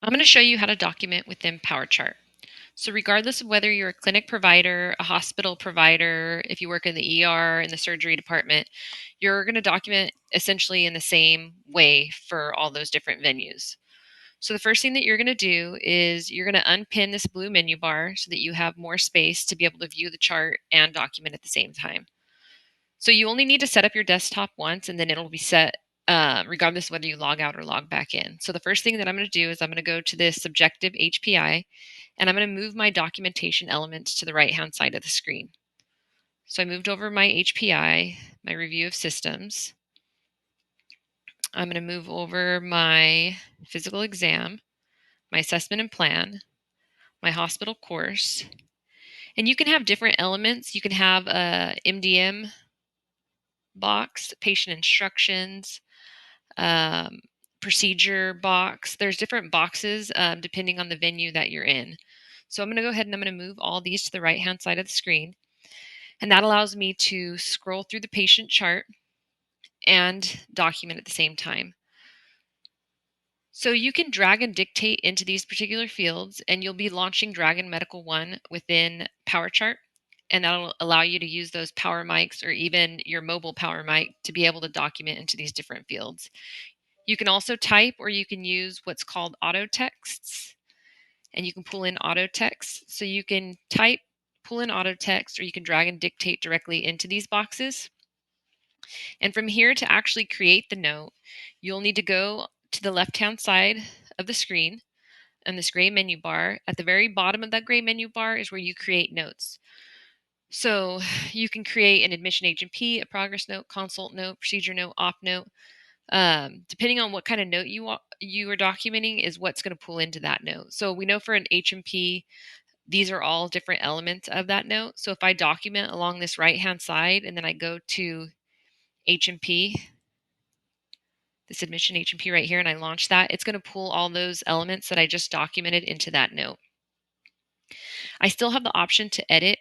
I'm going to show you how to document within PowerChart. So regardless of whether you're a clinic provider, a hospital provider, if you work in the ER, in the surgery department, you're going to document essentially in the same way for all those different venues. So the first thing that you're going to do is you're going to unpin this blue menu bar so that you have more space to be able to view the chart and document at the same time. So you only need to set up your desktop once and then it'll be set regardless of whether you log out or log back in. So the first thing that I'm going to do is I'm going to go to this subjective HPI and I'm going to move my documentation elements to the right-hand side of the screen. So I moved over my HPI, my review of systems. I'm going to move over my physical exam, my assessment and plan, my hospital course. And you can have different elements. You can have a MDM box, patient instructions, um, procedure box. There's different boxes depending on the venue that you're in. So I'm going to go ahead and I'm going to move all these to the right-hand side of the screen. And that allows me to scroll through the patient chart and document at the same time. So you can drag and dictate into these particular fields, and you'll be launching Dragon Medical One within PowerChart, and that'll allow you to use those power mics or even your mobile power mic to be able to document into these different fields. You can also type or you can use what's called auto texts, and you can pull in auto text. So you can type, pull in auto text, or you can drag and dictate directly into these boxes. And from here to actually create the note, you'll need to go to the left-hand side of the screen and this gray menu bar. At the very bottom of that gray menu bar is where you create notes. So you can create an admission H&P, a progress note, consult note, procedure note, op note. Depending on what kind of note you are documenting is what's going to pull into that note. So we know for an H&P, these are all different elements of that note. So if I document along this right-hand side and then I go to H&P, this admission H&P right here, and I launch that, it's going to pull all those elements that I just documented into that note. I still have the option to edit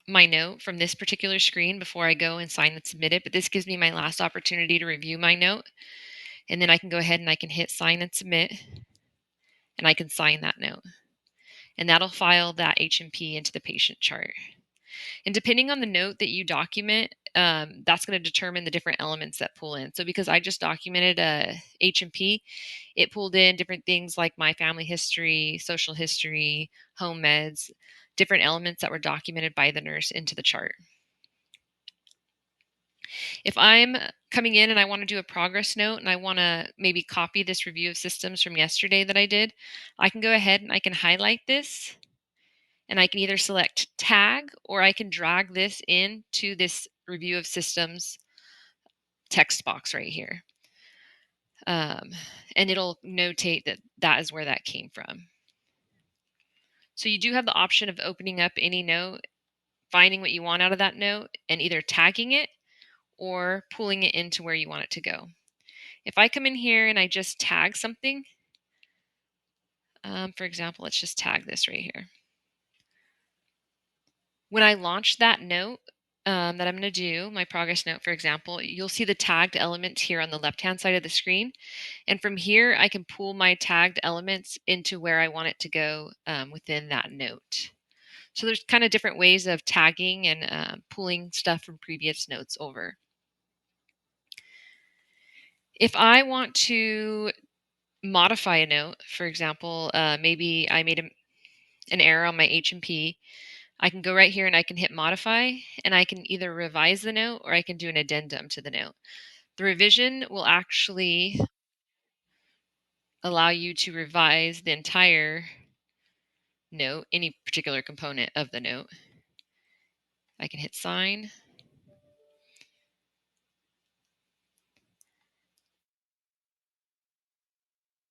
my note from this particular screen before I go and sign and submit it, but this gives me my last opportunity to review my note. And then I can go ahead and I can hit sign and submit, and I can sign that note. And that'll file that H&P into the patient chart. And depending on the note that you document, that's going to determine the different elements that pull in. So because I just documented a H&P, it pulled in different things like my family history, social history, home meds, different elements that were documented by the nurse into the chart. If I'm coming in and I want to do a progress note and I want to maybe copy this review of systems from yesterday that I did, I can go ahead and I can highlight this and I can either select tag or I can drag this into this review of systems text box right here. And it'll notate that that is where that came from. So you do have the option of opening up any note, finding what you want out of that note, and either tagging it or pulling it into where you want it to go. If I come in here and I just tag something, for example, let's just tag this right here. When I launch that note that I'm going to do, my progress note, for example, you'll see the tagged elements here on the left-hand side of the screen. And from here, I can pull my tagged elements into where I want it to go within that note. So there's kind of different ways of tagging and pulling stuff from previous notes over. If I want to modify a note, for example, maybe I made an error on my H&P, I can go right here and I can hit modify, and I can either revise the note or I can do an addendum to the note. The revision will actually allow you to revise the entire note, any particular component of the note. I can hit sign.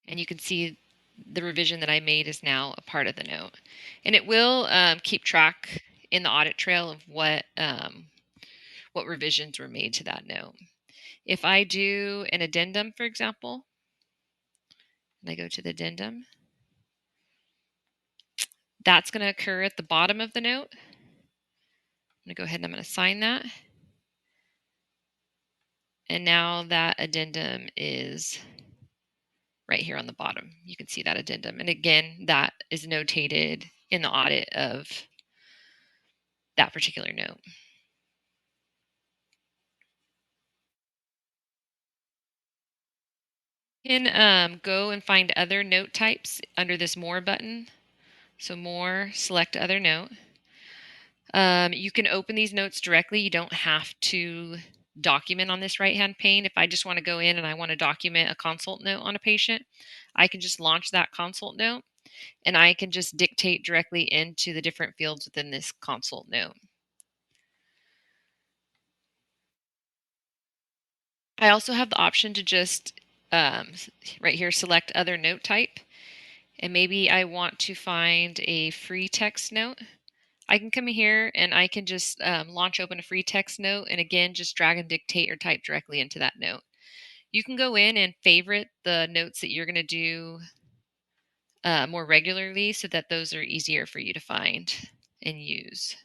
And you can see the revision that I made is now a part of the note. And it will keep track in the audit trail of what revisions were made to that note. If I do an addendum, for example, and I go to the addendum, that's going to occur at the bottom of the note. I'm going to go ahead and I'm going to sign that. And now that addendum is right here on the bottom. You can see that addendum. And again, that is notated in the audit of that particular note. You can go and find other note types under this More button. So More, select Other Note. You can open these notes directly. You don't have to document on this right-hand pane. If I just want to go in and I want to document a consult note on a patient, I can just launch that consult note and I can just dictate directly into the different fields within this consult note. I also have the option to just right here select Other Note Type, and maybe I want to find a free text note. I can come here and I can just launch open a free text note and again just drag and dictate or type directly into that note. You can go in and favorite the notes that you're going to do more regularly so that those are easier for you to find and use.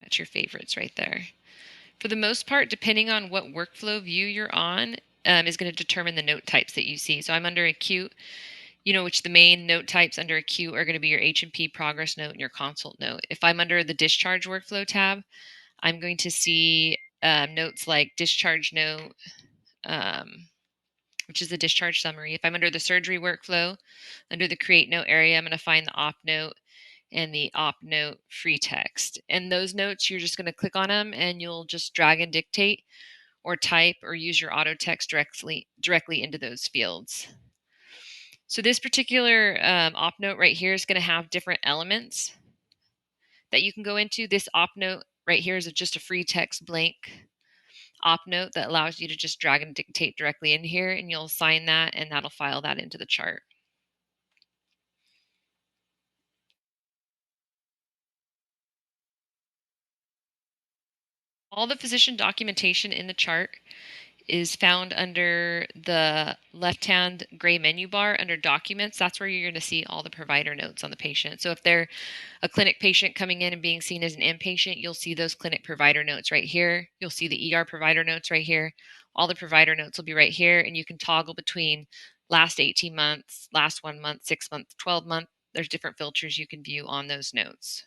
That's your favorites right there. For the most part, depending on what workflow view you're on, is going to determine the note types that you see. So I'm under acute, which the main note types under acute are going to be your H&P progress note and your consult note. If I'm under the discharge workflow tab, I'm going to see notes like discharge note, which is the discharge summary. If I'm under the surgery workflow, under the create note area, I'm going to find the op note and the op note free text. And those notes, you're just going to click on them and you'll just drag and dictate or type or use your auto text directly into those fields. So this particular op note right here is going to have different elements that you can go into. This op note right here is just a free text blank op note that allows you to just drag and dictate directly in here, and you'll assign that and that'll file that into the chart. All the physician documentation in the chart is found under the left-hand gray menu bar under documents. That's where you're going to see all the provider notes on the patient. So if they're a clinic patient coming in and being seen as an inpatient, you'll see those clinic provider notes right here. You'll see the ER provider notes right here. All the provider notes will be right here, and you can toggle between last 18 months, last 1 month, 6 months, 12 months. There's different filters you can view on those notes.